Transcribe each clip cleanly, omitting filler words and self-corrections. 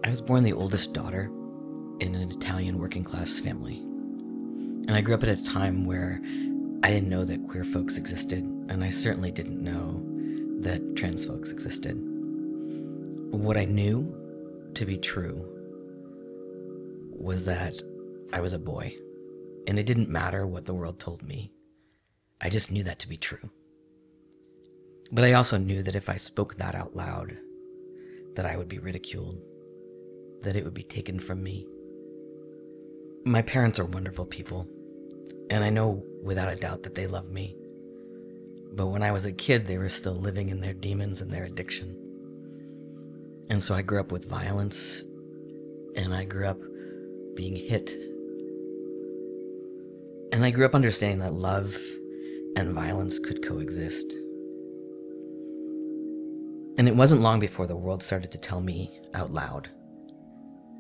I was born the oldest daughter in an Italian working class family. And I grew up at a time where I didn't know that queer folks existed, and I certainly didn't know that trans folks existed. What I knew to be true was that I was a boy, and it didn't matter what the world told me. I just knew that to be true. But I also knew that if I spoke that out loud, that I would be ridiculed, that it would be taken from me. My parents are wonderful people, and I know without a doubt that they love me. But when I was a kid, they were still living in their demons and their addiction. And so I grew up with violence, and I grew up being hit. And I grew up understanding that love and violence could coexist. And it wasn't long before the world started to tell me out loud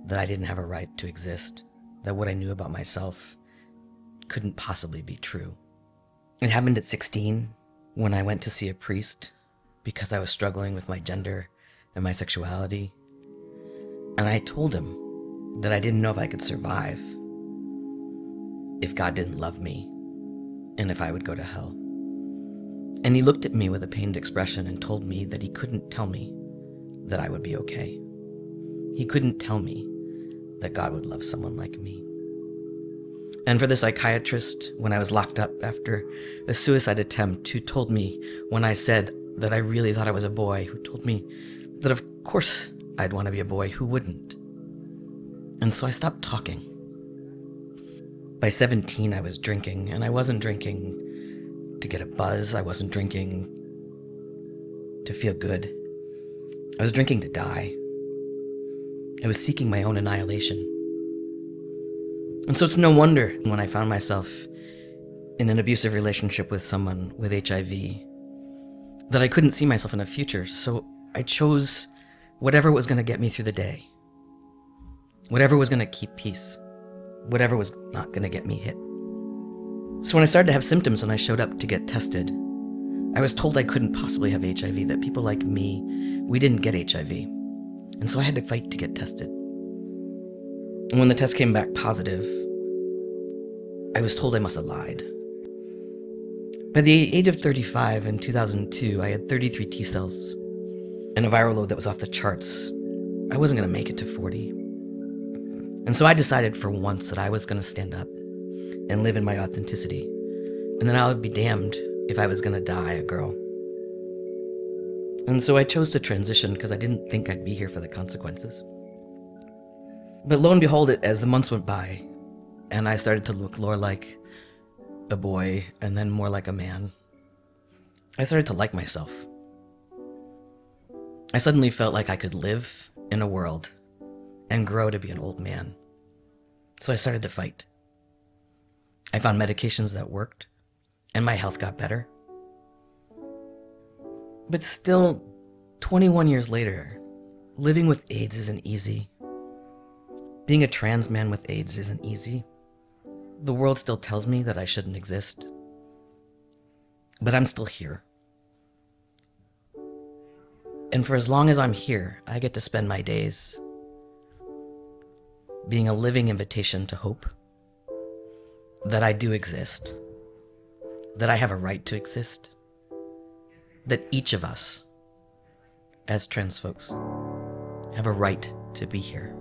that I didn't have a right to exist, that what I knew about myself couldn't possibly be true. It happened at 16 when I went to see a priest because I was struggling with my gender and my sexuality. And I told him that I didn't know if I could survive if God didn't love me and if I would go to hell. And he looked at me with a pained expression and told me that he couldn't tell me that I would be okay. He couldn't tell me that God would love someone like me. And for the psychiatrist, when I was locked up after a suicide attempt, who told me when I said that I really thought I was a boy, who told me that of course I'd want to be a boy, who wouldn't? And so I stopped talking. By 17, I was drinking, and I wasn't drinking to get a buzz. I wasn't drinking to feel good. I was drinking to die. I was seeking my own annihilation. And so it's no wonder when I found myself in an abusive relationship with someone with HIV that I couldn't see myself in a future. So I chose whatever was going to get me through the day, whatever was going to keep peace, whatever was not going to get me hit. So when I started to have symptoms and I showed up to get tested, I was told I couldn't possibly have HIV, that people like me, we didn't get HIV. And so I had to fight to get tested. And when the test came back positive, I was told I must have lied. By the age of 35 in 2002, I had 33 T cells and a viral load that was off the charts. I wasn't going to make it to 40. And so I decided for once that I was going to stand up and live in my authenticity. And then I would be damned if I was going to die a girl. And so I chose to transition because I didn't think I'd be here for the consequences. But lo and behold, as the months went by, and I started to look more like a boy and then more like a man, I started to like myself. I suddenly felt like I could live in a world and grow to be an old man. So I started to fight. I found medications that worked, and my health got better. But still, 21 years later, living with AIDS isn't easy. Being a trans man with AIDS isn't easy. The world still tells me that I shouldn't exist. But I'm still here. And for as long as I'm here, I get to spend my days being a living invitation to hope, that I do exist, that I have a right to exist, that each of us, as trans folks, have a right to be here.